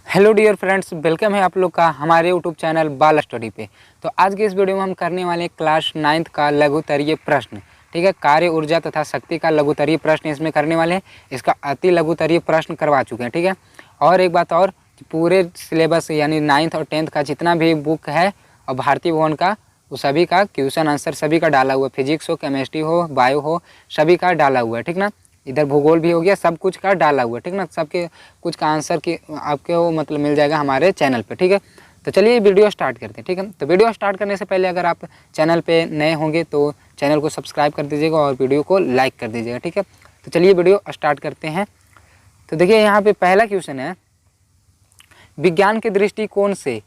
Hello dear friends, welcome है आप लोग का हमारे यूट्यूब चैनल बाल स्टडी पे। तो आज के इस वीडियो में हम करने वाले हैं क्लास 9th का लघुत्तरीय प्रश्न। ठीक है, कार्य ऊर्जा तथा शक्ति का लघुत्तरीय प्रश्न इसमें करने वाले हैं। इसका अति लघुत्तरीय प्रश्न करवा चुके हैं। ठीक है, और एक बात और, पूरे सिलेबस यानी 9th और 10th का जितना भी बुक है और भारतीय भवन का, वो सभी का क्वेश्चन आंसर सभी का डाला हुआ है। फिजिक्स हो, केमिस्ट्री हो, बायो हो, सभी का डाला हुआ है। ठीक ना, इधर भूगोल भी हो गया, सब कुछ का डाला हुआ है। ठीक ना, सबके कुछ का आंसर की आपके वो मतलब मिल जाएगा हमारे चैनल पे। ठीक है, तो चलिए वीडियो स्टार्ट करते हैं। ठीक है, तो वीडियो स्टार्ट करने से पहले अगर आप चैनल पे नए होंगे तो चैनल को सब्सक्राइब कर दीजिएगा और वीडियो को लाइक कर दीजिएगा। ठीक है, तो चलिए वीडियो स्टार्ट करते हैं। तो देखिए यहाँ पे पहला क्वेश्चन है, विज्ञान के दृष्टिकोण से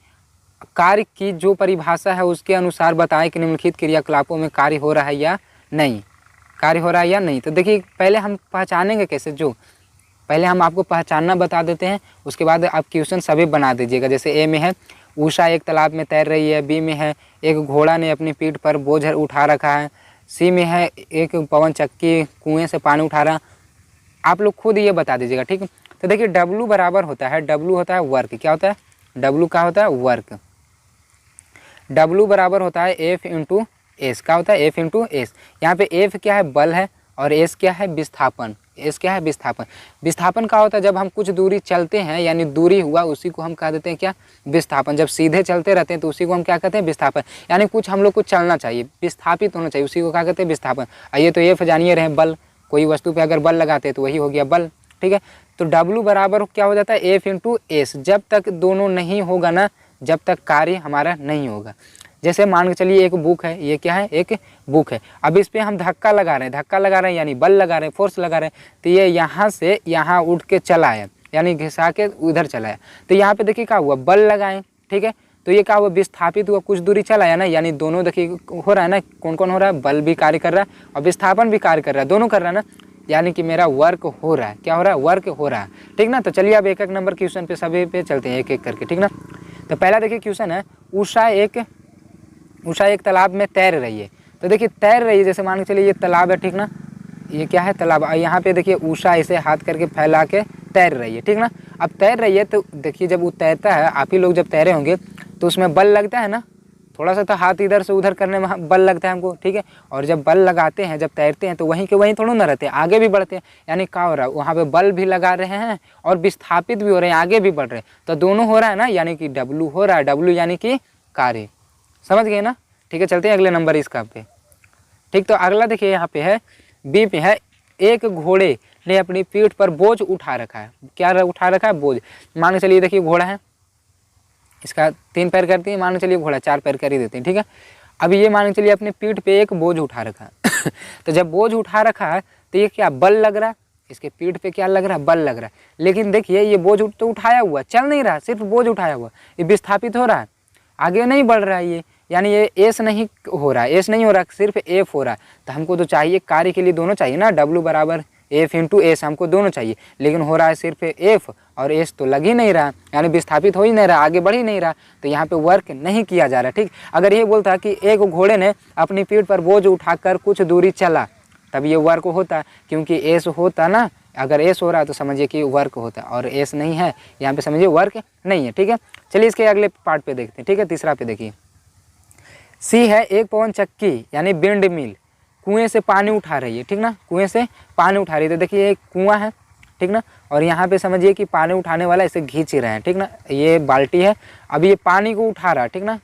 कार्य की जो परिभाषा है उसके अनुसार बताएं कि निम्नलिखित क्रियाकलापों में कार्य हो रहा है या नहीं, कार्य हो रहा है या नहीं। तो देखिए पहले हम पहचानेंगे कैसे, जो पहले हम आपको पहचानना बता देते हैं, उसके बाद आप क्वेश्चन सभी बना दीजिएगा। जैसे ए में है, उषा एक तालाब में तैर रही है। बी में है, एक घोड़ा ने अपनी पीठ पर बोझ उठा रखा है। सी में है, एक पवन चक्की कुएं से पानी उठा रहा। आप लोग खुद ये बता दीजिएगा। ठीक है, तो देखिए W बराबर होता है, W होता है वर्क। क्या होता है? W का होता है वर्क। W बराबर होता है F इंटू एस। क्या होता है? F into S. यहाँ पे F क्या है? बल है, और S क्या है? विस्थापन। S क्या है? विस्थापन। विस्थापन का होता है जब हम कुछ दूरी चलते हैं, यानी दूरी हुआ, उसी को हम कह देते हैं क्या? विस्थापन। जब सीधे चलते रहते हैं तो उसी को हम क्या कहते हैं? विस्थापन। यानी कुछ हम लोग को चलना चाहिए, विस्थापित होना चाहिए, उसी को क्या कहते हैं? विस्थापन। आइए तो F जानिए रहे, बल। कोई वस्तु पे अगर बल लगाते हैं तो वही हो गया बल। ठीक है, तो W बराबर क्या हो जाता है? F into S. जब तक दोनों नहीं होगा ना, जब तक कार्य हमारा नहीं होगा। जैसे मान के चलिए एक बुक है, ये क्या है? एक बुक है। अब इस पे हम धक्का लगा रहे हैं, धक्का लगा रहे हैं यानी बल लगा रहे हैं, फोर्स लगा रहे हैं। तो ये यहाँ से यहाँ उठ के चला है, यानी घिसा के उधर चला है। तो यहाँ पे देखिए क्या हुआ? बल लगाएं। ठीक है, तो ये क्या हुआ? विस्थापित हुआ, कुछ दूरी चला है ना, यानी दोनों देखिए हो रहा है ना। कौन कौन हो रहा है? बल भी कार्य कर रहा है और विस्थापन भी कार्य कर रहा है, दोनों कर रहा है ना, यानी कि मेरा वर्क हो रहा है। क्या हो रहा है? वर्क हो रहा है। ठीक ना, तो चलिए अब एक एक नंबर क्वेश्चन पे सभी पे चलते हैं एक एक करके। ठीक ना, तो पहला देखिए क्वेश्चन है, उषा एक तालाब में तैर रही है। तो देखिए तैर रही है, जैसे मान के चलिए ये तालाब है। ठीक ना, ये क्या है? तालाब। यहाँ पे देखिए उषा इसे हाथ करके फैला के तैर रही है। ठीक ना, अब तैर रही है तो देखिए जब वो तैरता है, आप ही लोग जब तैरे होंगे तो उसमें बल लगता है ना, थोड़ा सा तो हाथ इधर से उधर करने में बल लगता है हमको। ठीक है, और जब बल लगाते हैं, जब तैरते हैं तो वहीं के वहीं थोड़ा ना रहते हैं, आगे भी बढ़ते हैं। यानी क्या हो रहा है? वहाँ पे बल भी लगा रहे हैं और विस्थापित भी हो रहे हैं, आगे भी बढ़ रहे हैं, तो दोनों हो रहा है ना, यानी कि W हो रहा है। W यानी कि कार्य। समझ गए ना? ठीक है, चलते हैं अगले नंबर इसका पे। ठीक, तो अगला देखिए यहाँ पे है, बी पे है, एक घोड़े ने अपनी पीठ पर बोझ उठा रखा है। क्या उठा रखा है? बोझ। मान के चलिए देखिए घोड़ा है, इसका 3 पैर करती है, मान के चलिए घोड़ा 4 पैर कर ही देते हैं। ठीक है, अब ये मान के चलिए अपने पीठ पे एक बोझ उठा रखा है तो जब बोझ उठा रखा है तो ये क्या? बल लग रहा है, इसके पीठ पे क्या लग रहा है? बल लग रहा है। लेकिन देखिए ये बोझ तो उठाया हुआ, चल नहीं रहा, सिर्फ बोझ उठाया हुआ, ये विस्थापित हो रहा है, आगे नहीं बढ़ रहा है ये, यानी ये एस नहीं हो रहा है, एस नहीं हो रहा, सिर्फ एफ हो रहा है। तो हमको तो चाहिए, कार्य के लिए दोनों चाहिए ना, W बराबर F इंटू एस, हमको दोनों चाहिए, लेकिन हो रहा है सिर्फ एफ और एस तो लग ही नहीं रहा, यानी विस्थापित हो ही नहीं रहा, आगे बढ़ ही नहीं रहा, तो यहाँ पे वर्क नहीं किया जा रहा। ठीक, अगर ये बोलता कि एक घोड़े ने अपनी पीठ पर बोझ उठाकर कुछ दूरी चला, तब ये वर्क होता, क्योंकि एस होता ना, अगर एस हो रहा है तो समझिए कि वर्क होता, और एस नहीं है यहाँ पे, समझिए वर्क नहीं है। ठीक है, चलिए इसके अगले पार्ट पे देखते हैं। ठीक है, तीसरा पे देखिए, सी है, एक पवन चक्की यानी विंड मिल कुएं से पानी उठा रही है। ठीक ना, कुएं से पानी उठा रही है। तो देखिए एक कुआं है, ठीक ना, और यहाँ पे समझिए कि पानी उठाने वाला इसे खींच रहे हैं। ठीक ना, ये बाल्टी है, अब ये पानी को उठा रहा है। ठीक ना,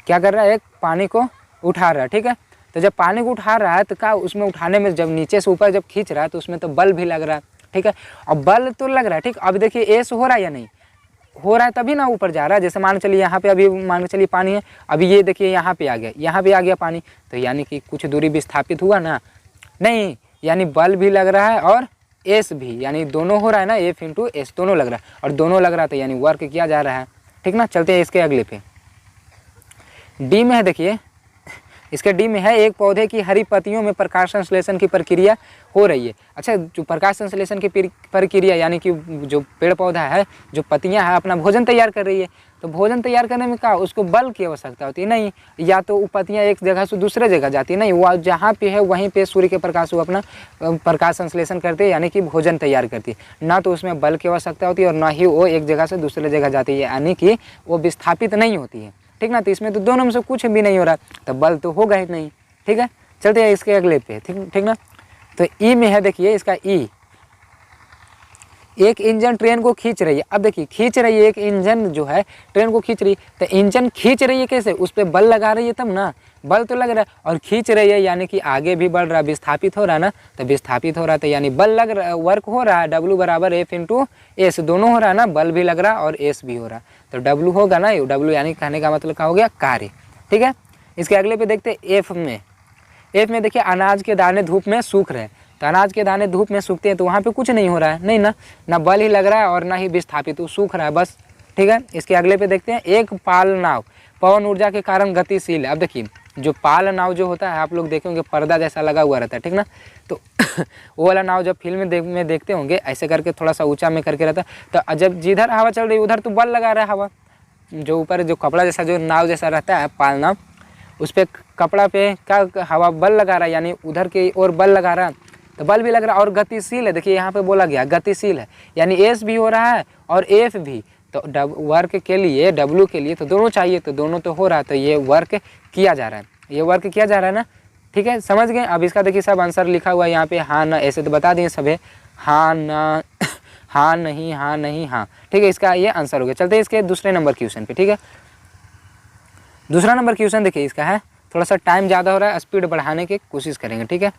क्या कर रहा है? एक पानी को उठा रहा है। ठीक है, तो जब पानी को उठा रहा है तो क्या उसमें उठाने में, जब नीचे से ऊपर जब खींच रहा है तो उसमें तो बल भी लग रहा है। ठीक है, और बल तो लग रहा है। ठीक, अब देखिए एस हो रहा है या नहीं हो रहा है, तभी ना ऊपर जा रहा है। जैसे मान के चलिए यहाँ पे अभी मान के चलिए पानी है, अभी ये देखिए यहाँ पे आ गया, यहाँ पे आ गया पानी, तो यानी कि कुछ दूरी विस्थापित हुआ ना, नहीं, यानी बल भी लग रहा है और एस भी, यानी दोनों हो रहा है ना, F इंटू एस दोनों लग रहा है, और दोनों लग रहा था यानी वर्क किया जा रहा है। ठीक ना, चलते हैं इसके अगले पे। डी में है, देखिए इसके डी में है, एक पौधे की हरी पत्तियों में प्रकाश संश्लेषण की प्रक्रिया हो रही है। अच्छा, जो प्रकाश संश्लेषण की प्रक्रिया, यानी कि जो पेड़ पौधा है, जो पत्तियां है, अपना भोजन तैयार कर रही है। तो भोजन तैयार करने में क्या उसको बल की आवश्यकता होती है, नहीं या तो पत्तियाँ एक जगह से दूसरे जगह जाती है, नहीं वो जहाँ पे है वहीं पे सूर्य के प्रकाश वो अपना प्रकाश संश्लेषण करती है यानी कि भोजन तैयार करती है। ना तो उसमें बल की आवश्यकता होती है और ना ही वो एक जगह से दूसरे जगह जाती है यानी कि वो विस्थापित नहीं होती है, ठीक ना। तो इसमें तो दोनों में से कुछ भी नहीं हो रहा, तो बल तो होगा ही नहीं, ठीक है। चलते हैं इसके अगले पे, ठीक ना। तो ई में है देखिए इसका ई, एक इंजन ट्रेन को खींच रही है। अब देखिए खींच रही है, एक इंजन जो है ट्रेन को खींच रही है, तो इंजन खींच रही है कैसे, उस पर बल लगा रही है तब ना, बल तो लग रहा है और खींच रही है यानी कि आगे भी बढ़ रहा है, विस्थापित हो रहा है ना, तो विस्थापित हो रहा है तो यानी बल लग रहा है, वर्क हो रहा है, W बराबर F इंटू एस, दोनों हो रहा है ना, बल भी लग रहा है और एस भी हो रहा है, तो W होगा ना, W यानी कहने का मतलब क्या हो गया, कार्य, ठीक है। इसके अगले पे देखते हैं एफ में देखिए अनाज के दाने धूप में सूख रहे हैं, तो अनाज के दाने धूप में सूखते हैं तो वहाँ पे कुछ नहीं हो रहा है, नहीं ना बल ही लग रहा है और ना ही विस्थापित, वो सूख रहा है बस, ठीक है। इसके अगले पे देखते हैं एक पाल नाव पवन ऊर्जा के कारण गतिशील है। अब देखिए जो पाल नाव जो होता है आप लोग देखे होंगे पर्दा जैसा लगा हुआ रहता है, ठीक ना, तो वो वाला नाव जब फिल्म में देखते होंगे ऐसे करके थोड़ा सा ऊँचा में करके रहता है, तो जब जिधर हवा चल रही है उधर तो बल लगा रहा है हवा, जो ऊपर जो कपड़ा जैसा जो नाव जैसा रहता है पाल नाव, उस पर कपड़ा पे क्या हवा बल लगा रहा है यानी उधर के और बल लगा रहा है, तो बल भी लग रहा है और गतिशील है। देखिए यहाँ पे बोला गया गतिशील है यानी एस भी हो रहा है और एफ भी, तो वर्क के लिए W के लिए तो दोनों चाहिए, तो दोनों तो हो रहा है, तो ये वर्क किया जा रहा है, ये वर्क किया जा रहा है ना, ठीक है, समझ गए। अब इसका देखिए सब आंसर लिखा हुआ है यहाँ पे, हाँ ना ऐसे तो बता दिए सभी, हाँ ना हाँ नहीं हाँ नहीं हाँ, ठीक है, इसका ये आंसर हो गया। चलते हैं इसके दूसरे नंबर क्वेश्चन पे, ठीक है। दूसरा नंबर क्वेश्चन देखिए इसका है, थोड़ा सा टाइम ज़्यादा हो रहा है, स्पीड बढ़ाने की कोशिश करेंगे, ठीक है।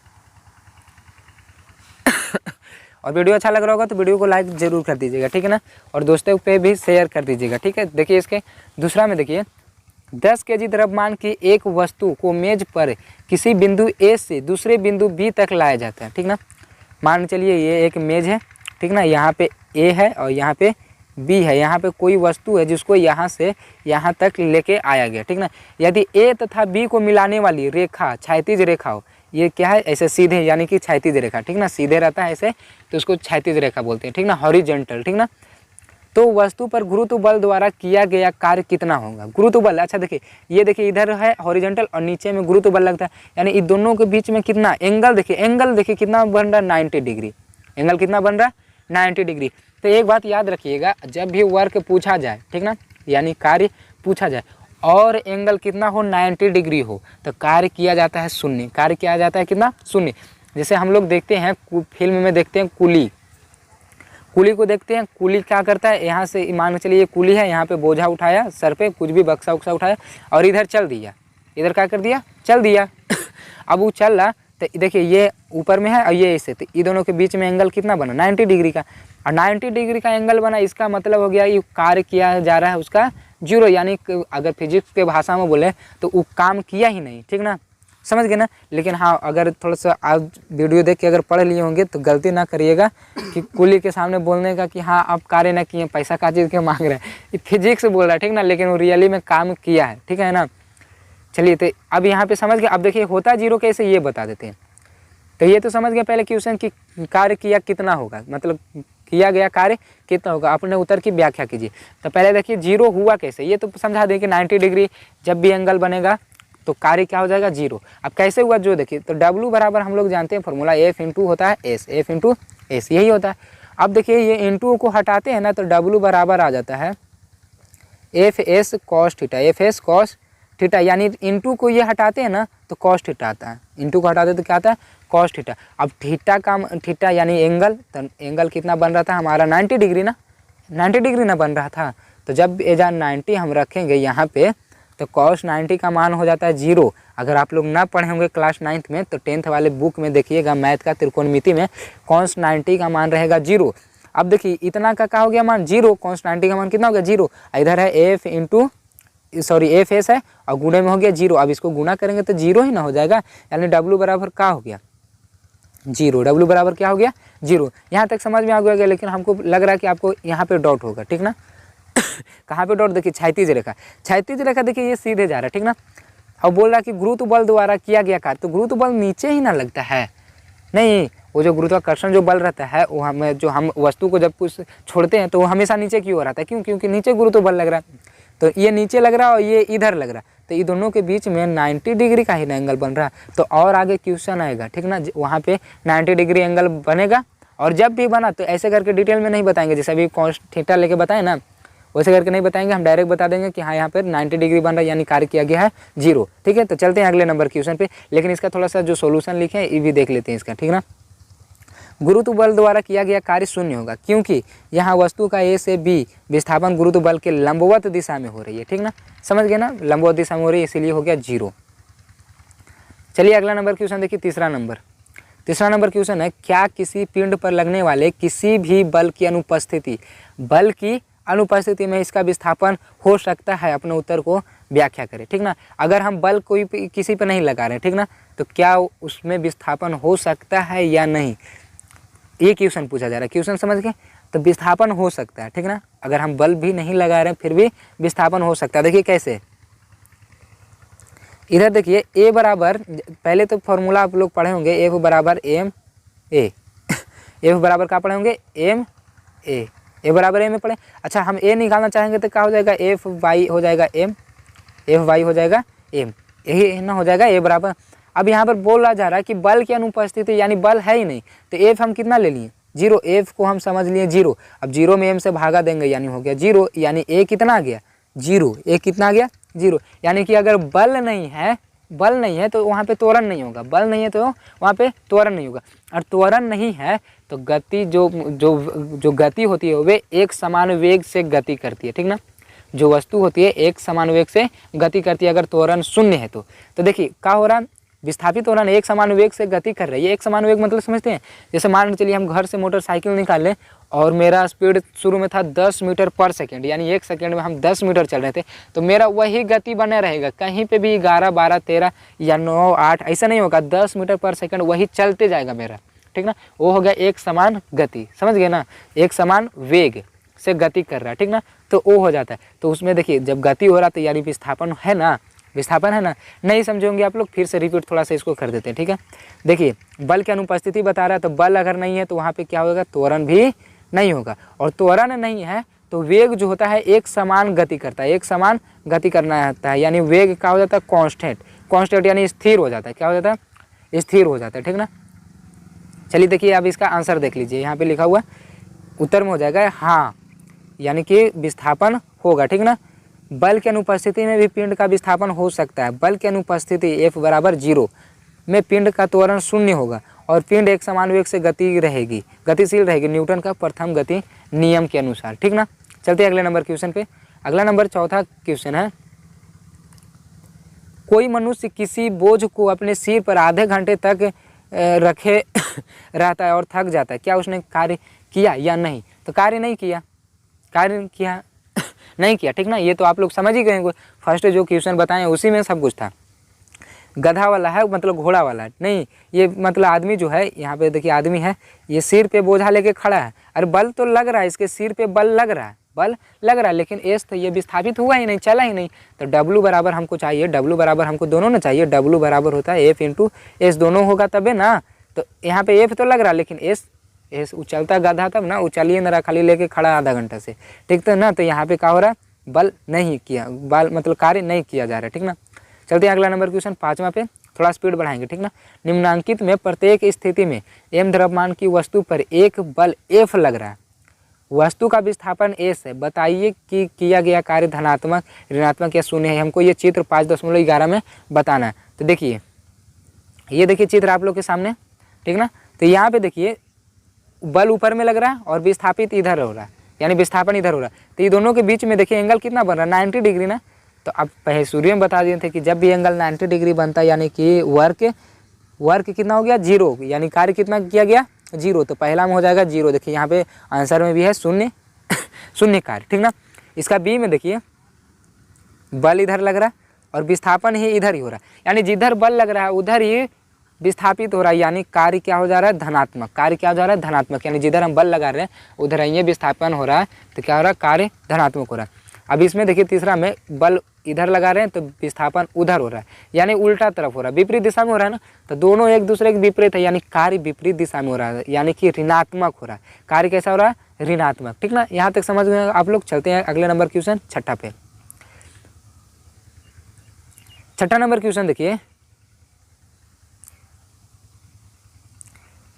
और वीडियो अच्छा लग रहा होगा तो वीडियो को लाइक जरूर कर दीजिएगा, ठीक है ना, और दोस्तों पे भी शेयर कर दीजिएगा, ठीक है। देखिए इसके दूसरा में देखिए 10 केजी द्रव्यमान की एक वस्तु को मेज पर किसी बिंदु ए से दूसरे बिंदु बी तक लाया जाता है, ठीक ना। मान चलिए ये एक मेज है, ठीक ना, यहाँ पे ए है और यहाँ पे बी है, यहाँ पे कोई वस्तु है जिसको यहाँ से यहाँ तक लेके आया गया, ठीक ना। यदि ए तथा बी को मिलाने वाली रेखा क्षैतिज रेखा हो, ये क्या है ऐसे सीधे यानी कि क्षैतिज रेखा, ठीक ना, सीधे रहता है ऐसे तो उसको क्षैतिज रेखा बोलते हैं, ठीक ना, हॉरिजॉन्टल, ठीक ना। तो वस्तु पर गुरुत्व बल द्वारा किया गया कार्य कितना होगा, गुरुत्व बल, अच्छा देखिए ये देखिए इधर है हॉरिजॉन्टल और नीचे में गुरुत्व बल लगता है, यानी इन दोनों के बीच में कितना एंगल देखिए कितना बन रहा है 90 डिग्री, एंगल कितना बन रहा है 90 डिग्री। तो एक बात याद रखिएगा, जब भी वर्क पूछा जाए, ठीक ना, यानी कार्य पूछा जाए और एंगल कितना हो 90 डिग्री हो तो कार्य किया जाता है शून्य, कार्य किया जाता है कितना शून्य। जैसे हम लोग देखते हैं फिल्म में देखते हैं कुली को देखते हैं, कुली क्या करता है, यहाँ से मान के चलिए ये कुली है, यहाँ पे बोझा उठाया सर पे, कुछ भी बक्सा उक्सा उठाया और इधर चल दिया, इधर क्या कर दिया चल दिया अब वो चल रहा, तो देखिए ये ऊपर में है और ये ऐसे, तो इन दोनों के बीच में एंगल कितना बना 90 डिग्री का, और 90 डिग्री का एंगल बना, इसका मतलब हो गया ये कार्य किया जा रहा है उसका जीरो, यानी अगर फिजिक्स के भाषा में बोले तो वो काम किया ही नहीं, ठीक ना, समझ गए ना। लेकिन हाँ अगर थोड़ा सा आज वीडियो देख के अगर पढ़ लिए होंगे तो गलती ना करिएगा कि कुली के सामने बोलने का कि हाँ आप कार्य ना किए, पैसा का चीज़ के मांग रहे हैं, ये फिजिक्स बोल रहा है, ठीक ना, लेकिन वो रियली में काम किया है, ठीक है ना। चलिए तो अब यहाँ पे समझ गए, अब देखिए होता जीरो कैसे ये बता देते हैं। तो ये तो समझ गए पहले क्वेश्चन कि कार्य किया कितना होगा, मतलब किया गया कार्य कितना होगा, अपने उत्तर की व्याख्या कीजिए। तो पहले देखिए जीरो हुआ कैसे, ये तो समझा दें कि 90 डिग्री जब भी एंगल बनेगा तो कार्य क्या हो जाएगा जीरो। अब कैसे हुआ जो देखिए, तो W बराबर हम लोग जानते हैं फॉर्मूला F इंटू होता है एस, F इंटू एस यही होता है। अब देखिए ये इंटू को हटाते हैं ना तो W बराबर आ जाता है F S cos theta, F S cos theta, यानी इंटू को ये हटाते हैं ना तो कॉस थीटा आता है, इंटू को हटाते तो क्या आता है कॉस थीटा। अब थीटा यानी एंगल, तो एंगल कितना बन रहा था हमारा 90 डिग्री ना, 90 डिग्री ना बन रहा था। तो जब एजा 90 हम रखेंगे यहाँ पे तो कॉस 90 का मान हो जाता है जीरो। अगर आप लोग ना पढ़े होंगे क्लास 9th में तो 10th वाले बुक में देखिएगा मैथ का त्रिकोणमिति में कॉस 90 का मान रहेगा जीरो। अब देखिए इतना का क्या हो गया मान जीरो, कॉस 90 का मान कितना हो गया जीरो। इधर है एफ एफ एस है और गुणे में हो गया जीरो। अब इसको गुना करेंगे तो जीरो ही ना हो जाएगा, यानी W बराबर क्या हो गया जीरो, W बराबर क्या हो गया जीरो। यहाँ तक समझ में आ गया, लेकिन हमको लग रहा है कि आपको यहाँ पे डॉट होगा, ठीक ना। कहाँ पे डॉट, देखिए क्षैतिज रेखा देखिए ये सीधे जा रहा है, ठीक ना। और बोल रहा कि गुरुत्व बल द्वारा किया गया कार्य, तो गुरुत्व बल नीचे ही ना लगता है, नहीं वो जो गुरुत्वाकर्षण जो बल रहता है वो हम वस्तु को जब कुछ छोड़ते हैं तो वो हमेशा नीचे की ओर आता है, क्योंकि नीचे गुरुत्व बल लग रहा है। तो ये नीचे लग रहा है और ये इधर लग रहा है, तो ये दोनों के बीच में 90 डिग्री का ही एंगल बन रहा है। तो और आगे क्वेश्चन आएगा, ठीक ना, वहाँ पे 90 डिग्री एंगल बनेगा। और जब भी बना तो ऐसे करके डिटेल में नहीं बताएंगे, जैसे अभी कॉस थीटा लेके बताए ना, वैसे करके नहीं बताएंगे, हम डायरेक्ट बता देंगे कि हाँ यहाँ पर 90 डिग्री बन रहा है, यानी कार्य किया गया है 0। ठीक है, तो चलते हैं अगले नंबर क्वेश्चन पे, लेकिन इसका थोड़ा सा जो सोल्यूशन लिखे हैं ये भी देख लेते हैं इसका, ठीक ना। गुरुत्व बल द्वारा किया गया कार्य शून्य होगा, क्योंकि यहाँ वस्तु का ए से बी विस्थापन गुरुत्व बल के लंबवत दिशा में हो रही है, ठीक ना, समझ गए ना, लंबवत दिशा में हो रही है, इसीलिए हो गया 0। चलिए अगला नंबर क्वेश्चन देखिए, तीसरा नंबर क्वेश्चन है, क्या किसी पिंड पर लगने वाले किसी भी बल की अनुपस्थिति में इसका विस्थापन हो सकता है? अपने उत्तर को व्याख्या करें, ठीक ना। अगर हम बल कोई किसी पर नहीं लगा रहे, ठीक ना, तो क्या उसमें विस्थापन हो सकता है या नहीं, ये क्वेश्चन पूछा जा रहा है। क्वेश्चन समझ गए, तो विस्थापन हो सकता है, ठीक ना, अगर हम बल भी नहीं लगा रहे हैं फिर भी विस्थापन हो सकता है। देखिए कैसे, इधर देखिए ए बराबर, पहले तो फॉर्मूला आप लोग पढ़े होंगे, एफ बराबर एम ए एफ बराबर क्या पढ़े होंगे, एम ए बराबर ए में पढ़े। अच्छा, हम ए निकालना चाहेंगे तो क्या हो जाएगा, एफ वाई हो जाएगा एम, एफ वाई हो जाएगा एम, यही ना हो जाएगा ए बराबर। अब यहाँ पर बोला जा रहा है कि बल की अनुपस्थिति, यानी बल है ही नहीं, तो एफ हम कितना ले लिए 0, एफ को हम समझ लिए 0। अब 0 में एम से भागा देंगे, यानी हो गया 0, यानी ए कितना आ गया 0, ए कितना आ गया 0। यानी कि अगर बल नहीं है तो वहाँ पे त्वरण नहीं होगा, बल नहीं है तो वहाँ पे त्वरण नहीं होगा, और त्वरण नहीं है तो गति जो गति होती है वे एक समान वेग से गति करती है, ठीक ना, जो वस्तु होती है एक समान वेग से गति करती है अगर त्वरण शून्य है तो देखिए क्या हो रहा है, विस्थापित त्वरण एक समान वेग से गति कर रही है। एक समान वेग मतलब समझते हैं, जैसे मान के चलिए हम घर से मोटरसाइकिल निकाल लें और मेरा स्पीड शुरू में था 10 मीटर पर सेकेंड, यानी 1 सेकेंड में हम 10 मीटर चल रहे थे, तो मेरा वही गति बना रहेगा, कहीं पे भी 11, 12, 13 या 9, 8 ऐसा नहीं होगा, 10 मीटर पर सेकेंड वही चलते जाएगा मेरा, ठीक ना, वो हो गया एक समान गति, समझ गए ना, एक समान वेग से गति कर रहा है, ठीक ना, तो वो हो जाता है। तो उसमें देखिए जब गति हो रहा तो यानी विस्थापन है ना, नहीं समझोगे आप लोग, फिर से रिपीट थोड़ा सा इसको कर देते हैं, ठीक है। देखिए बल की अनुपस्थिति बता रहा है, तो बल अगर नहीं है तो वहाँ पे क्या होगा, त्वरण भी नहीं होगा, और त्वरण नहीं है तो वेग जो होता है एक समान गति करता है, एक समान गति करना होता है, यानी वेग क्या हो जाता है, कांस्टेंट यानी स्थिर हो जाता है, क्या हो जाता है, स्थिर हो जाता है, ठीक ना। चलिए देखिए अब इसका आंसर देख लीजिए, यहाँ पे लिखा हुआ उत्तर में हो जाएगा हाँ, यानी कि विस्थापन होगा, ठीक ना। बल की अनुपस्थिति में भी पिंड का विस्थापन हो सकता है, बल की अनुपस्थिति F बराबर 0 में पिंड का त्वरण शून्य होगा और पिंड एक समान वेग से गतिशील रहेगी न्यूटन का प्रथम गति नियम के अनुसार, ठीक ना। चलते अगले नंबर क्वेश्चन पे। अगला नंबर चौथा क्वेश्चन है, कोई मनुष्य किसी बोझ को अपने सिर पर आधे घंटे तक रखे रहता है और थक जाता है, क्या उसने कार्य किया या नहीं? तो कार्य नहीं किया, ठीक ना। ये तो आप लोग समझ ही गए, फर्स्ट जो क्वेश्चन बताए उसी में सब कुछ था। गधा वाला है मतलब घोड़ा वाला है नहीं, ये मतलब आदमी जो है, यहाँ पे देखिए आदमी है, ये सिर पे बोझा लेके खड़ा है, अरे बल तो लग रहा है, इसके सिर पे बल लग रहा है, लेकिन एस तो ये विस्थापित हुआ ही नहीं, चला ही नहीं, तो डब्लू बराबर हमको चाहिए, डब्लू बराबर हमको दोनों ना चाहिए, डब्लू बराबर होता है एफ इंटू एस, दोनों होगा तबे ना। तो यहाँ पे एफ तो लग रहा है लेकिन एस उछलता गधा तब ना, उछलिए ना, खाली लेके खड़ा आधा घंटा से, ठीक तो ना। तो यहाँ पे क्या हो रहा है, बल नहीं किया, बल मतलब कार्य नहीं किया जा रहा है, ठीक ना। चलते हैं अगला नंबर क्वेश्चन पाँचवा पे, थोड़ा स्पीड बढ़ाएंगे, ठीक ना। निम्नांकित में प्रत्येक स्थिति में m द्रव्यमान की वस्तु पर एक बल F लग रहा है, वस्तु का विस्थापन S है, बताइए कि किया गया कार्य धनात्मक, ऋणात्मक या शून्य है। हमको ये चित्र 5.11 में बताना है। तो देखिए ये देखिए चित्र आप लोग के सामने, ठीक ना। तो यहाँ पे देखिए बल ऊपर में लग रहा है और विस्थापित इधर हो रहा है, यानी विस्थापन इधर हो रहा है, तो ये दोनों के बीच में देखिए एंगल कितना बन रहा है, 90 डिग्री ना। तो अब पहले सूर्य में बता दिए थे कि जब भी एंगल 90 डिग्री बनता है यानी कि वर्क कितना हो गया 0, यानी कार्य कितना किया गया 0, तो पहला में हो जाएगा 0। देखिए यहाँ पे आंसर में भी है शून्य कार्य, ठीक ना। इसका बी में देखिए बल इधर लग रहा है और विस्थापन ही इधर ही हो रहा है, यानी जिधर बल लग रहा है उधर ही विस्थापित हो रहा है, यानी कार्य क्या हो जा रहा है धनात्मक, यानी जिधर हम बल लगा रहे हैं उधर ये विस्थापन हो रहा है, तो क्या हो रहा है, कार्य धनात्मक हो रहा है। अब इसमें देखिए तीसरा में बल इधर लगा रहे हैं तो विस्थापन उधर हो रहा है, यानी उल्टा तरफ हो रहा है, विपरीत दिशा में हो रहा है ना। तो दोनों एक दूसरे के विपरीत है, यानी कार्य विपरीत दिशा में हो रहा है, यानी कि ऋणात्मक हो रहा है। कार्य कैसा हो रहा है, ऋणात्मक, ठीक ना। यहाँ तक समझ गए आप लोग। चलते हैं अगले नंबर क्वेश्चन छठा पे। छठा नंबर क्वेश्चन देखिए,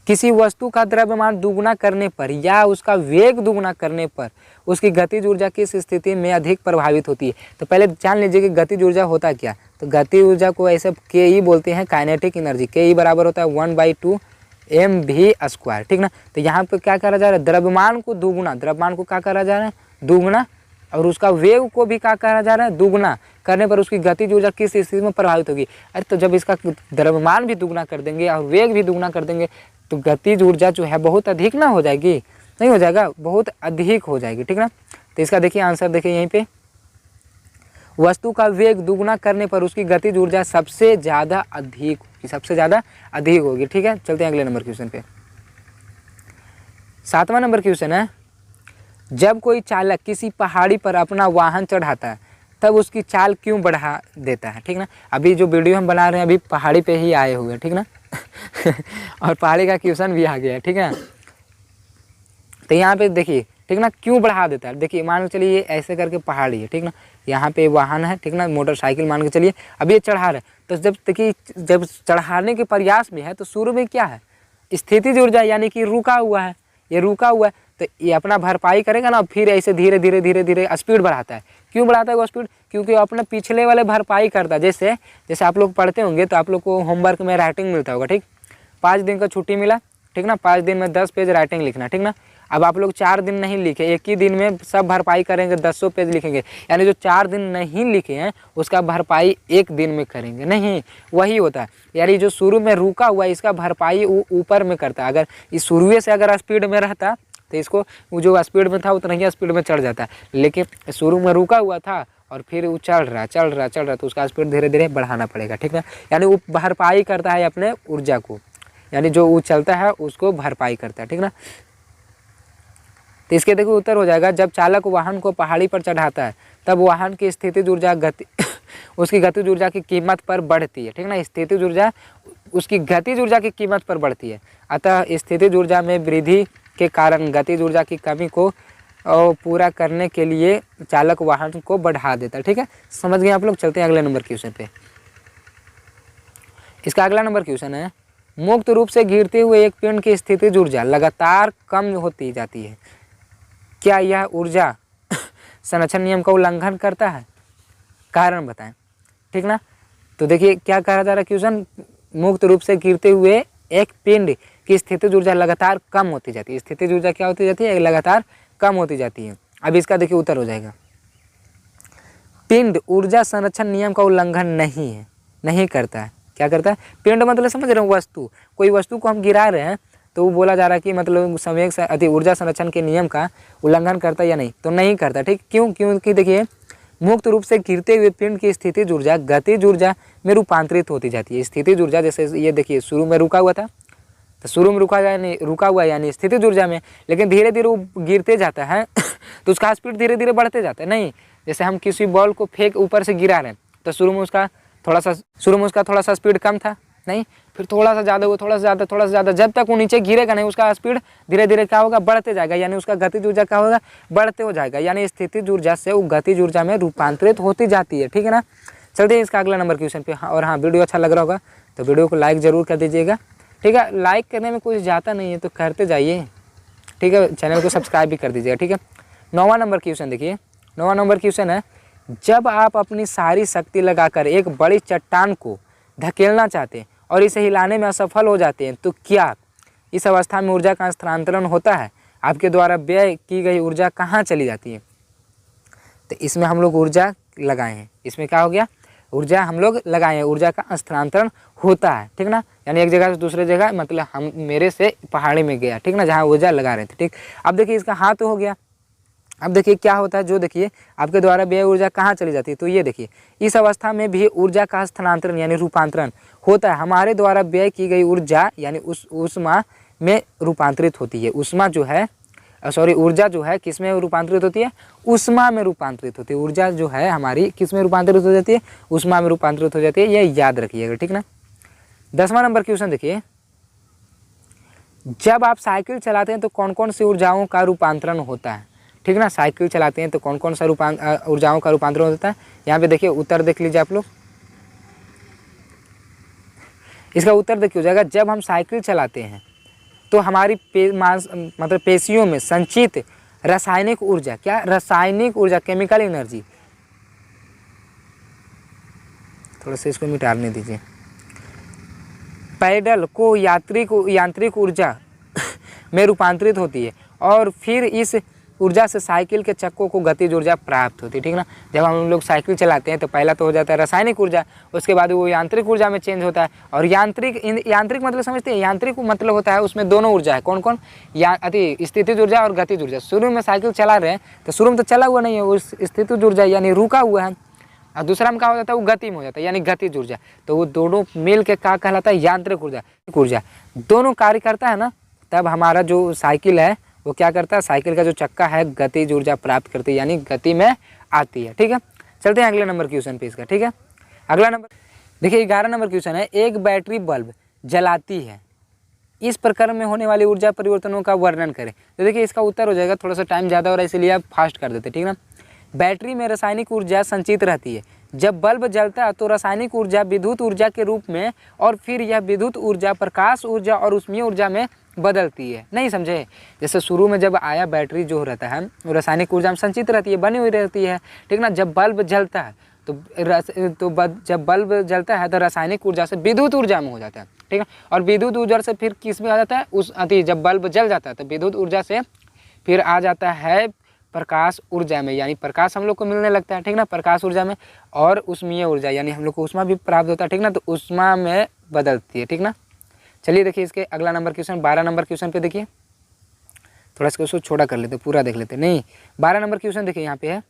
किसी वस्तु का द्रव्यमान दुगुना करने पर या उसका वेग दुगुना करने पर उसकी गतिज ऊर्जा किस स्थिति में अधिक प्रभावित होती है। तो पहले जान लीजिए कि गतिज ऊर्जा होता क्या। तो गतिज ऊर्जा को ऐसे के ई बोलते हैं, काइनेटिक एनर्जी। के ई बराबर होता है 1/2 mv², ठीक ना। तो यहाँ पे क्या करा जा रहा है, द्रव्यमान को दुगुना, द्रव्यमान को क्या करा जा रहा है, दुगुना, और उसका वेग को भी क्या करा जा रहा है, दुगुना करने पर उसकी गतिज ऊर्जा किस स्थिति में प्रभावित होगी। अरे तो जब इसका द्रव्यमान भी दुगुना कर देंगे और वेग भी दुगुना कर देंगे तो गतिज ऊर्जा जो है बहुत अधिक ना हो जाएगी, नहीं हो जाएगा, बहुत अधिक हो जाएगी, ठीक ना। तो इसका देखिए आंसर देखिए यहीं पे, वस्तु का वेग दुगुना करने पर उसकी गतिज ऊर्जा सबसे ज़्यादा अधिक होगी, सबसे ज़्यादा अधिक होगी, ठीक है। चलते हैं अगले नंबर क्वेश्चन पे। 7वां नंबर क्वेश्चन है, जब कोई चालक किसी पहाड़ी पर अपना वाहन चढ़ाता है तब उसकी चाल क्यों बढ़ा देता है, ठीक ना। अभी जो वीडियो हम बना रहे हैं अभी पहाड़ी पे ही आए हुए हैं, ठीक ना और पहाड़ी का क्वेश्चन भी आ गया है, ठीक है। तो यहाँ पे देखिए, ठीक ना, क्यों बढ़ा देता है। देखिए मान के चलिए ये ऐसे करके पहाड़ी है, ठीक ना, यहाँ पे वाहन है, ठीक ना, मोटरसाइकिल मान के चलिए, अब ये चढ़ा रहे, तो जब देखिए जब चढ़ाने के प्रयास में है तो शुरू में क्या है, स्थितिज ऊर्जा यानी कि रुका हुआ है, ये रुका हुआ है, तो ये अपना भरपाई करेगा ना, फिर ऐसे धीरे धीरे धीरे धीरे स्पीड बढ़ाता है। क्यों बढ़ाता है वो स्पीड, क्योंकि अपने पिछले वाले भरपाई करता है। जैसे आप लोग पढ़ते होंगे तो आप लोग को होमवर्क में राइटिंग मिलता होगा, ठीक, 5 दिन का छुट्टी मिला, ठीक ना, 5 दिन में 10 पेज राइटिंग लिखना, ठीक ना। अब आप लोग 4 दिन नहीं लिखे, एक ही दिन में सब भरपाई करेंगे, 10 पेज लिखेंगे, यानी जो 4 दिन नहीं लिखे हैं उसका भरपाई एक दिन में करेंगे, नहीं, वही होता है। यानी जो शुरू में रुका हुआ है इसका भरपाई ऊपर में करता है। अगर इस शुरू से अगर स्पीड में रहता तो इसको वो जो स्पीड में था उतना ही स्पीड में चढ़ जाता है, लेकिन शुरू में रुका हुआ था और फिर वो चल रहा तो उसका स्पीड धीरे धीरे बढ़ाना पड़ेगा, ठीक है। यानी वो भरपाई करता है अपने ऊर्जा को, यानी जो वो चलता है उसको भरपाई करता है, ठीक ना। तो इसके देखो उत्तर हो जाएगा, जब चालक वाहन को पहाड़ी पर चढ़ाता है तब वाहन की स्थितिज ऊर्जा उसकी गतिज ऊर्जा की कीमत पर बढ़ती है, ठीक ना। स्थितिज ऊर्जा उसकी गतिज ऊर्जा की कीमत पर बढ़ती है, अतः स्थितिज ऊर्जा में वृद्धि के कारण गतिज ऊर्जा की कमी को पूरा करने के लिए चालक वाहन को बढ़ा देता है, ठीक है। समझ गए आप लोग। चलते हैं अगले नंबर क्वेश्चन पे। इसका अगला नंबर क्वेश्चन है, मुक्त रूप से गिरते हुए एक पिंड की स्थितिज ऊर्जा लगातार कम होती जाती है, क्या यह ऊर्जा संरक्षण नियम का उल्लंघन करता है, कारण बताएं, ठीक ना। तो देखिए क्या कहा जा रहा है क्वेश्चन, मुक्त रूप से गिरते हुए एक पिंड की स्थितिज ऊर्जा लगातार कम होती जाती है। स्थितिज ऊर्जा क्या होती जाती है, लगातार कम होती जाती है। अब इसका देखिए उत्तर हो जाएगा, पिंड ऊर्जा संरक्षण नियम का उल्लंघन नहीं करता है। क्या करता है, पिंड मतलब समझ रहे हो वस्तु, कोई वस्तु को हम गिरा रहे हैं तो वो बोला जा रहा है कि मतलब संवेग से ऊर्जा संरक्षण के नियम का उल्लंघन करता है या नहीं, तो नहीं करता, ठीक। क्योंकि देखिए मुक्त रूप से गिरते हुए पिंड की स्थितिज ऊर्जा गतिज ऊर्जा में रूपांतरित होती जाती है। स्थितिज ऊर्जा जैसे ये देखिए शुरू में रुका हुआ था तो शुरू में रुका हुआ यानी स्थितिज ऊर्जा में, लेकिन धीरे धीरे वो गिरते जाता है तो उसका स्पीड धीरे धीरे बढ़ते जाता है। नहीं, जैसे हम किसी बॉल को फेंक ऊपर से गिरा रहे हैं तो शुरू में उसका थोड़ा सा स्पीड कम था, नहीं, फिर थोड़ा सा ज़्यादा, वो थोड़ा सा ज़्यादा, जब तक वो नीचे गिरेगा नहीं उसका स्पीड धीरे धीरे क्या होगा, बढ़ते जाएगा, यानी उसका गतिज ऊर्जा क्या होगा, बढ़ते हो जाएगा, यानी स्थितिज ऊर्जा से वो गतिज ऊर्जा में रूपांतरित होती जाती है, ठीक है ना। चलते हैं इसका अगला नंबर क्वेश्चन पे। और हाँ, वीडियो अच्छा लग रहा होगा तो वीडियो को लाइक ज़रूर कर दीजिएगा, ठीक है। लाइक करने में कुछ जाता नहीं है तो करते जाइए, ठीक है। चैनल को सब्सक्राइब भी कर दीजिएगा, ठीक है। 9वां नंबर क्वेश्चन देखिए, 9वां नंबर क्वेश्चन है, जब आप अपनी सारी शक्ति लगाकर एक बड़ी चट्टान को धकेलना चाहते हैं और इसे हिलाने में असफल हो जाते हैं तो क्या इस अवस्था में ऊर्जा का स्थानांतरण होता है, आपके द्वारा व्यय की गई ऊर्जा कहाँ चली जाती है। तो इसमें हम लोग ऊर्जा लगाए हैं, इसमें क्या हो गया, ऊर्जा हम लोग लगाए हैं, ऊर्जा का स्थानांतरण होता है, ठीक ना। यानी एक जगह से दूसरे जगह, मतलब हम मेरे से पहाड़ी में गया, ठीक ना, जहाँ ऊर्जा लगा रहे थे, ठीक। अब देखिए इसका हाँ तो हो गया। अब देखिए क्या होता है, जो देखिए आपके द्वारा व्यय ऊर्जा कहाँ चली जाती है, तो ये देखिए इस अवस्था में भी ऊर्जा का स्थानांतरण यानी रूपांतरण होता है। हमारे द्वारा व्यय की गई ऊर्जा यानी उस ऊष्मा में रूपांतरित होती है। ऊष्मा जो है ऊर्जा जो है किस में रूपांतरित होती है, ऊष्मा में रूपांतरित होती है। ऊर्जा जो है हमारी किस में रूपांतरित हो जाती है, ऊष्मा में रूपांतरित हो जाती है, ये याद रखिएगा, ठीक ना। 10वां नंबर क्वेश्चन देखिए, जब आप साइकिल चलाते हैं तो कौन कौन सी ऊर्जाओं का रूपांतरण होता है, ठीक ना। साइकिल चलाते हैं तो कौन कौन सा ऊर्जाओं का रूपांतरण होता है, यहाँ पे देखिए उत्तर देख लीजिए आप लोग। इसका उत्तर देखिए हो जाएगा, जब हम साइकिल चलाते हैं तो हमारी मतलब पेशियों में संचित रासायनिक ऊर्जा, क्या रासायनिक ऊर्जा, केमिकल एनर्जी, थोड़ा सा इसको मिटाने दीजिए, पैडल को यांत्रिक ऊर्जा में रूपांतरित होती है और फिर इस ऊर्जा से साइकिल के चक्कों को गतिज ऊर्जा प्राप्त होती है, ठीक ना। जब हम लोग साइकिल चलाते हैं तो पहला तो हो जाता है रासायनिक ऊर्जा, उसके बाद वो यांत्रिक ऊर्जा में चेंज होता है। और यांत्रिक मतलब समझते हैं, यांत्रिक मतलब होता है उसमें दोनों ऊर्जा है, कौन कौन, स्थितिज ऊर्जा और गतिज ऊर्जा। शुरू में साइकिल चला रहे हैं तो शुरू में तो चला हुआ नहीं है, उस स्थितिज ऊर्जा यानी रुका हुआ है, और दूसरा में क्या हो जाता है, वो गति में हो जाता है यानी गतिज ऊर्जा। तो वो दोनों मिल के क्या कहलाता है, यांत्रिक ऊर्जा। दोनों कार्य करता है ना, तब हमारा जो साइकिल है वो क्या करता है, साइकिल का जो चक्का है गतिज ऊर्जा प्राप्त करती है यानी गति में आती है, ठीक है। चलते हैं अगले नंबर क्वेश्चन पे इसका, ठीक है। अगला नंबर देखिए 11 नंबर क्वेश्चन है, एक बैटरी बल्ब जलाती है, इस प्रक्रम में होने वाली ऊर्जा परिवर्तनों का वर्णन करें। तो देखिए इसका उत्तर हो जाएगा, थोड़ा सा टाइम ज़्यादा हो रहा है इसलिए आप फास्ट कर देते, ठीक ना। बैटरी में रासायनिक ऊर्जा संचित रहती है, जब बल्ब जलता है तो रासायनिक ऊर्जा विद्युत ऊर्जा के रूप में और फिर यह विद्युत ऊर्जा प्रकाश ऊर्जा और ऊष्मीय ऊर्जा में बदलती है। नहीं समझे, जैसे शुरू में जब आया बैटरी जो रहता है वो रासायनिक ऊर्जा में संचित रहती है, बनी हुई रहती है, ठीक ना। जब बल्ब जलता है जब बल्ब जलता है तो रासायनिक ऊर्जा से विद्युत ऊर्जा में हो जाता है, ठीक है। और विद्युत ऊर्जा से फिर किस में आ जाता है, जब बल्ब जल जाता है तो विद्युत ऊर्जा से फिर आ जाता है प्रकाश ऊर्जा में, यानी प्रकाश हम लोग को मिलने लगता है, ठीक ना, प्रकाश ऊर्जा में। और ऊष्मीय ऊर्जा यानी हम लोग को ऊष्मा भी प्राप्त होता है, ठीक ना, तो ऊष्मा में बदलती है, ठीक ना। चलिए देखिए इसके अगला नंबर क्वेश्चन 12 नंबर क्वेश्चन पे देखिए, थोड़ा सा उसको छोटा कर लेते, पूरा देख लेते, नहीं 12 नंबर क्वेश्चन देखिए यहाँ पे है।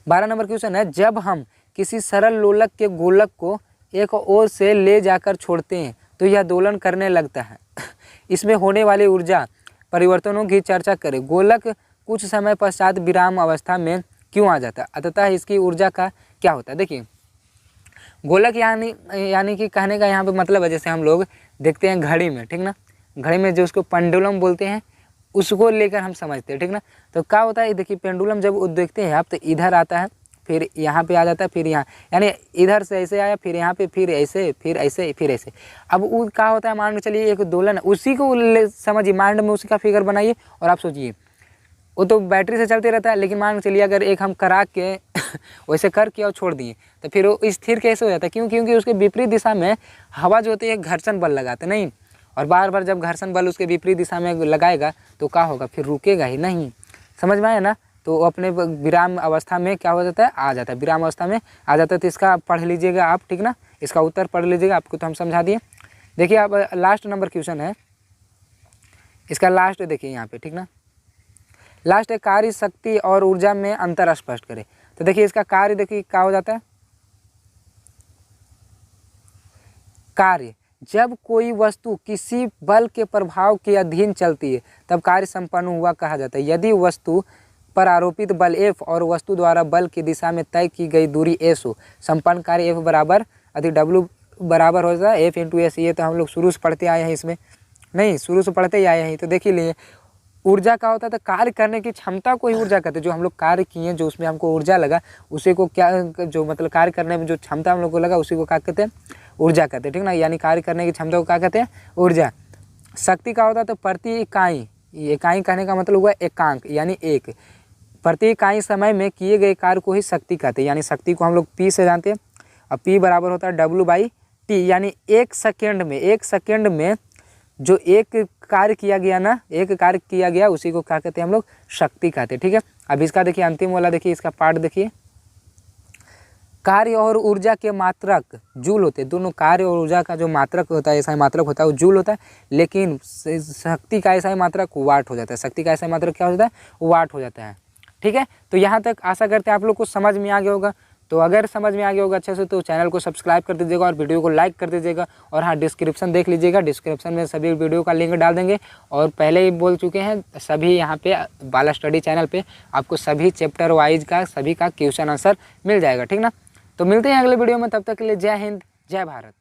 12 नंबर क्वेश्चन है, जब हम किसी सरल लोलक के गोलक को एक ओर से ले जाकर छोड़ते हैं तो यह दोलन करने लगता है, इसमें होने वाली ऊर्जा परिवर्तनों की चर्चा करें। गोलक कुछ समय पश्चात विराम अवस्था में क्यों आ जाता है, अतः इसकी ऊर्जा का क्या होता है। देखिए गोलक यानी कि कहने का यहाँ पे मतलब है, जैसे हम लोग देखते हैं घड़ी में, ठीक ना, घड़ी में जो उसको पेंडुलम बोलते हैं उसको लेकर हम समझते हैं, ठीक ना। तो क्या होता है, देखिए पेंडुलम जब देखते हैं आप तो इधर आता है, फिर यहाँ पे आ जाता है, फिर यहाँ, यानी इधर से ऐसे आया, फिर यहाँ पे, फिर ऐसे, फिर ऐसे, फिर ऐसे। अब वो क्या होता है, मान के चलिए एक दोलन, उसी को समझिए, माइंड में उसी का फिगर बनाइए और आप सोचिए वो तो बैटरी से चलते रहता है, लेकिन मान के चलिए अगर एक हम करा के वैसे करके और छोड़ दिए तो फिर वो स्थिर कैसे हो जाता है, क्योंकि उसके विपरीत दिशा में हवा जो होती है घर्षण बल लगाते नहीं, और बार बार जब घर्षण बल उसके विपरीत दिशा में लगाएगा तो क्या होगा, फिर रुकेगा ही नहीं, समझ में आया ना। तो अपने विराम अवस्था में क्या हो जाता है, आ जाता है, विराम अवस्था में आ जाता है। तो इसका पढ़ लीजिएगा आप, ठीक ना, इसका उत्तर पढ़ लीजिएगा, आपको तो हम समझा दिए। देखिए आप लास्ट नंबर क्वेश्चन है, इसका लास्ट देखिए यहाँ पे, ठीक ना, लास्ट है, कार्य शक्ति और ऊर्जा में अंतर स्पष्ट करें। तो देखिए इसका कार्य देखिए क्या हो जाता है, कार्य जब कोई वस्तु किसी बल के प्रभाव के अधीन चलती है तब कार्य संपन्न हुआ कहा जाता है। यदि वस्तु पर आरोपित बल F और वस्तु द्वारा बल की दिशा में तय की गई दूरी S हो, संपन्न कार्य F बराबर अधिक W बराबर हो जाता है F इंटू S। ये तो हम लोग शुरू से पढ़ते आए हैं, इसमें नहीं शुरू से पढ़ते ही आए हैं, तो देख ही लिए। ऊर्जा का होता है तो कार्य करने की क्षमता को ही ऊर्जा कहते हैं। जो हम लोग कार्य किए, जो उसमें हमको ऊर्जा लगा, उसी को क्या, जो मतलब कार्य करने में जो क्षमता हम लोग को लगा उसी को क्या कहते हैं, ऊर्जा कहते हैं, ठीक ना। यानी कार्य करने की क्षमता को क्या कहते हैं, ऊर्जा। शक्ति का होता है तो प्रति इकाई, इकाई कहने का मतलब हुआ एकांक यानी एक, प्रति इकाई समय में किए गए कार्य को ही शक्ति कहते हैं। यानी शक्ति को हम लोग P से जानते हैं, और P बराबर होता है W/T, यानी एक सेकेंड में जो एक कार्य किया गया ना, एक कार्य किया गया उसी को क्या कहते हैं हम लोग, शक्ति कहते हैं, ठीक है। अब इसका देखिए अंतिम वाला देखिए, इसका पार्ट देखिए, कार्य और ऊर्जा के मात्रक जूल होते हैं। दोनों कार्य और ऊर्जा का जो मात्रक होता है, ऐसा ही मात्रक होता है, वो जूल होता है, लेकिन शक्ति का ऐसा ही मात्रक वाट हो जाता है। शक्ति का ऐसा ही मात्रक क्या हो जाता है, वाट हो जाता है, ठीक है। तो यहाँ तक आशा करते हैं आप लोग को समझ में आ गया होगा। तो अगर समझ में आ गया होगा अच्छे से तो चैनल को सब्सक्राइब कर दीजिएगा और वीडियो को लाइक कर दीजिएगा। और हाँ, डिस्क्रिप्शन देख लीजिएगा, डिस्क्रिप्शन में सभी वीडियो का लिंक डाल देंगे। और पहले ही बोल चुके हैं, सभी यहाँ पे बाला स्टडी चैनल पे आपको सभी चैप्टर वाइज का सभी का क्वेश्चन आंसर मिल जाएगा, ठीक ना। तो मिलते हैं अगले वीडियो में, तब तक के लिए जय हिंद, जय भारत।